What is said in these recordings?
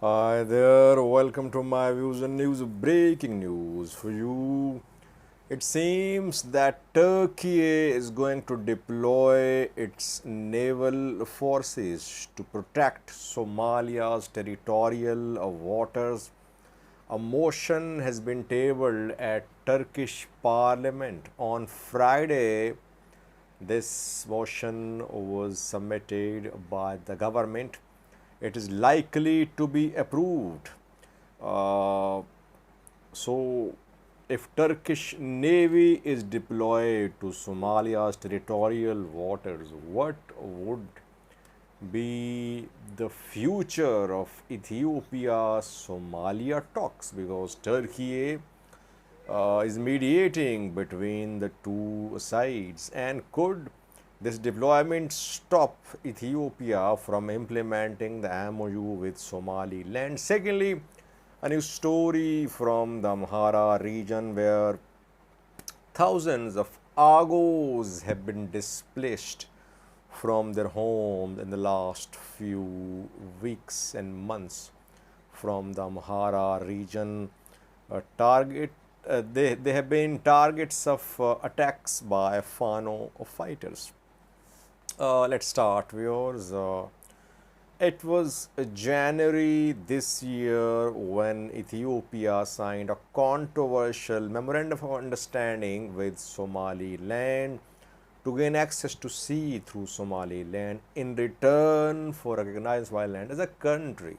Hi there, welcome to my views and news. Breaking news for you. It seems that Turkey is going to deploy its naval forces to protect Somalia's territorial waters. A motion has been tabled at Turkish parliament on Friday. This motion was submitted by the government. It is likely to be approved. Uh, so, if Turkish Navy is deployed to Somalia's territorial waters, what would be the future of Ethiopia-Somalia talks? Because Turkey is mediating between the two sides, and could this deployment stop Ethiopia from implementing the MOU with Somaliland? Secondly, a new story from the Amhara region where thousands of Agews have been displaced from their homes in the last few weeks and months. From the Amhara region, they have been targets of attacks by Fano fighters. Let's start, viewers. It was January this year when Ethiopia signed a controversial memorandum of understanding with Somaliland to gain access to sea through Somaliland in return for recognizing Somaliland as a country.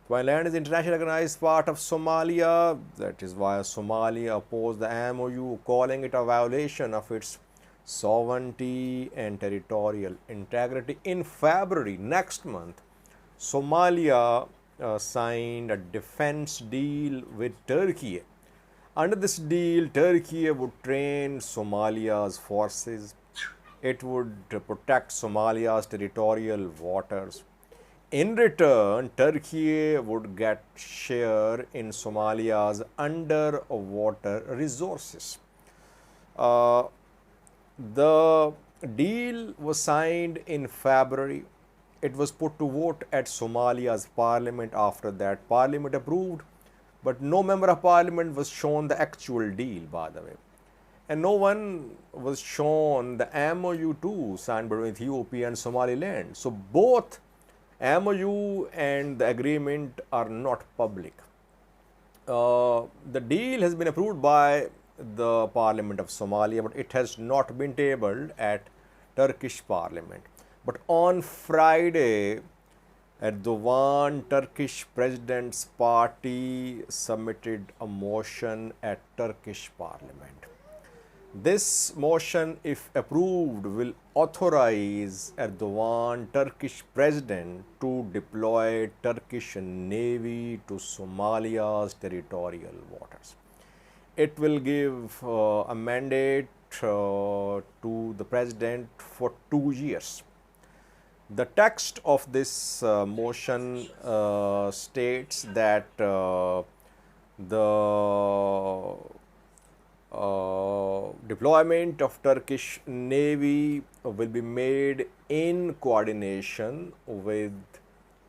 Somaliland is internationally recognized part of Somalia. That is why Somalia opposed the MOU, calling it a violation of its sovereignty and territorial integrity. In February next month, Somalia signed a defense deal with Turkey. Under this deal, Turkey would train Somalia's forces. It would protect Somalia's territorial waters. In return, Turkey would get share in Somalia's underwater resources. Uh, the deal was signed in February. It was put to vote at Somalia's parliament. After that, parliament approved, but no member of parliament was shown the actual deal, by the way. And no one was shown the MOU too signed between Ethiopia and Somaliland. So both MOU and the agreement are not public. The deal has been approved by the Parliament of Somalia, but it has not been tabled at Turkish Parliament. But on Friday, Erdogan, Turkish President's party, submitted a motion at Turkish Parliament. This motion, if approved, will authorize Erdogan, Turkish President, to deploy Turkish Navy to Somalia's territorial waters. It will give a mandate to the President for 2 years. The text of this motion states that the deployment of Turkish Navy will be made in coordination with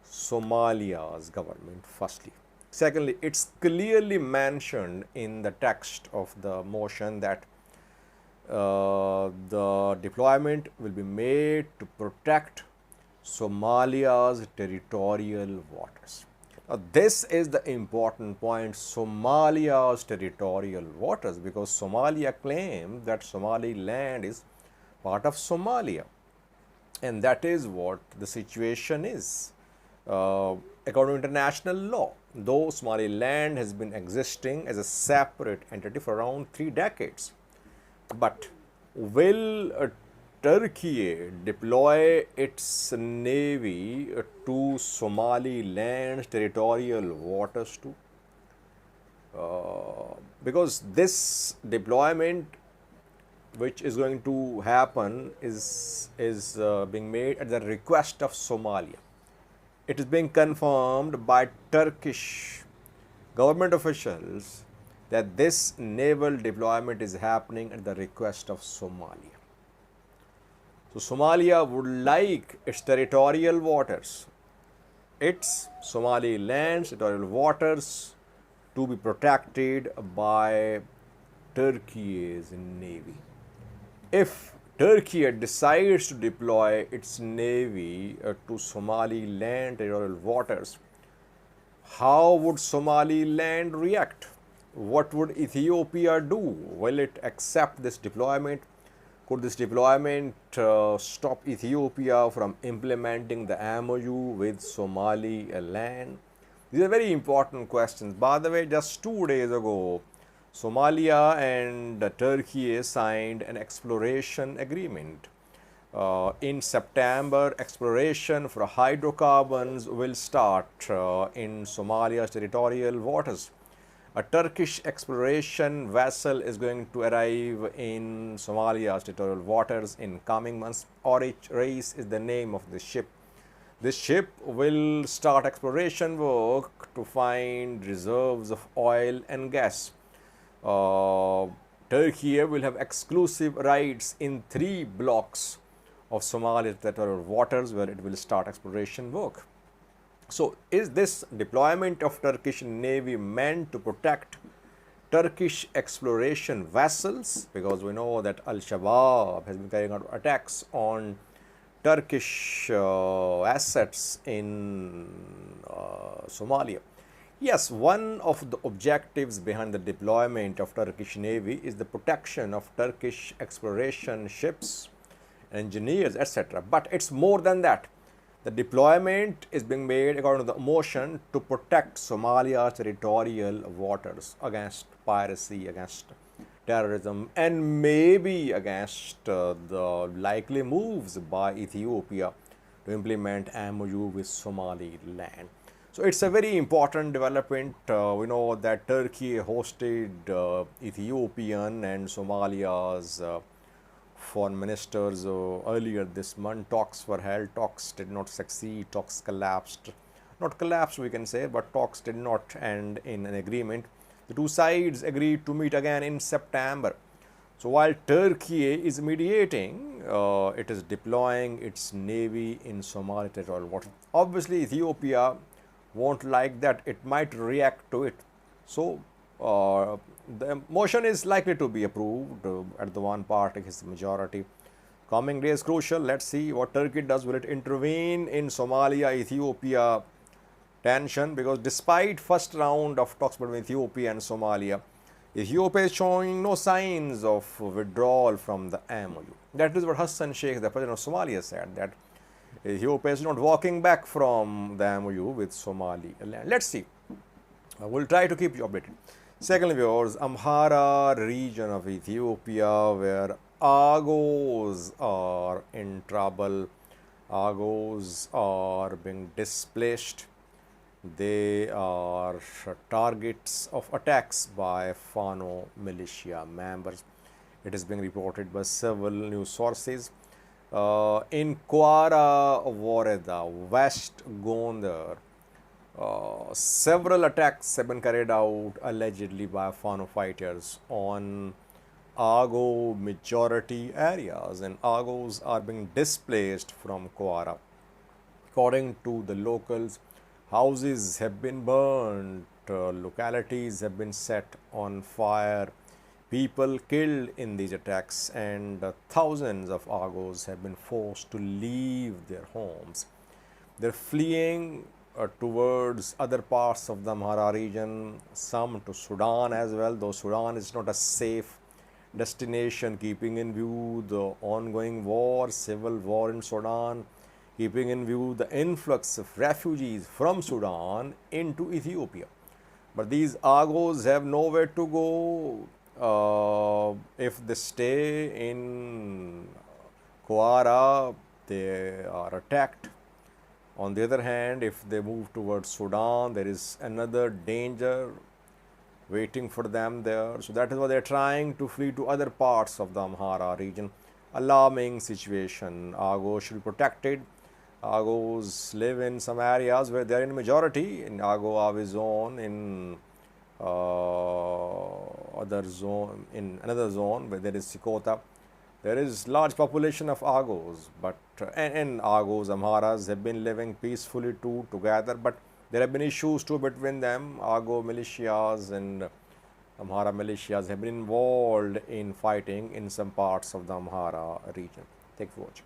Somalia's government, firstly. Secondly, it's clearly mentioned in the text of the motion that the deployment will be made to protect Somalia's territorial waters. Now, this is the important point, Somalia's territorial waters, because Somalia claims that Somaliland is part of Somalia, and that is what the situation is. According to international law, though Somaliland has been existing as a separate entity for around 3 decades, but will Turkey deploy its navy to Somaliland's territorial waters too? Because this deployment, which is going to happen, is being made at the request of Somalia. It is being confirmed by Turkish government officials that this naval deployment is happening at the request of Somalia. So Somalia would like its territorial waters its Somaliland's territorial waters to be protected by Turkey's navy. If Turkey decides to deploy its navy to Somaliland territorial waters, how would Somaliland react? What would Ethiopia do? Will it accept this deployment? Could this deployment stop Ethiopia from implementing the MOU with Somaliland? These are very important questions. By the way, just 2 days ago, Somalia and Turkey signed an exploration agreement. In September, exploration for hydrocarbons will start in Somalia's territorial waters. A Turkish exploration vessel is going to arrive in Somalia's territorial waters in coming months. Orange Race is the name of the ship. This ship will start exploration work to find reserves of oil and gas. Turkey will have exclusive rights in 3 blocks of Somalia's territorial waters where it will start exploration work. So, is this deployment of Turkish Navy meant to protect Turkish exploration vessels? Because we know that Al-Shabaab has been carrying out attacks on Turkish assets in Somalia. Yes, one of the objectives behind the deployment of Turkish Navy is the protection of Turkish exploration ships, engineers, etc. But it's more than that. The deployment is being made according to the motion to protect Somalia's territorial waters against piracy, against terrorism, and maybe against the likely moves by Ethiopia to implement MOU with Somaliland. So it's a very important development. We know that Turkey hosted Ethiopian and Somalia's foreign ministers earlier this month. Talks were held. Talks did not succeed. Talks collapsed. Not collapsed, we can say, but talks did not end in an agreement. The two sides agreed to meet again in September. So while Turkey is mediating, it is deploying its navy in Somali territorial waters. Obviously, Ethiopia won't like that. It might react to it. So the motion is likely to be approved at the one party is the majority. Coming days crucial. Let's see what Turkey does. Will it intervene in Somalia, Ethiopia tension? Because despite first round of talks between Ethiopia and Somalia, Ethiopia is showing no signs of withdrawal from the MOU. That is what Hassan Sheikh, the president of Somalia, said, that Ethiopia is not walking back from the MOU with Somaliland. Let's see. We'll try to keep you updated. Secondly, viewers, Amhara region of Ethiopia, where Agews are in trouble. Agews are being displaced. They are targets of attacks by Fano militia members. It is being reported by several news sources. In Kwara Woreda, West Gondar, several attacks have been carried out allegedly by Fano fighters on Agew majority areas, and Agews are being displaced from Kwara. According to the locals, houses have been burned, localities have been set on fire, people killed in these attacks, and thousands of Agews have been forced to leave their homes. They're fleeing towards other parts of the Amhara region, some to Sudan as well, though Sudan is not a safe destination, keeping in view the ongoing war, civil war in Sudan, keeping in view the influx of refugees from Sudan into Ethiopia. But these Agews have nowhere to go. If they stay in Kwara, they are attacked. On the other hand, if they move towards Sudan, there is another danger waiting for them there. So that is why they are trying to flee to other parts of the Amhara region. Alarming situation. Agews should be protected. Agews live in some areas where they are in majority. In Agew Avi zone, in other zone, in another zone where there is Sikota. There is large population of Agews, but and Agews, Amharas have been living peacefully too together, but there have been issues too between them. Agew militias and Amhara militias have been involved in fighting in some parts of the Amhara region. Thank you for watching.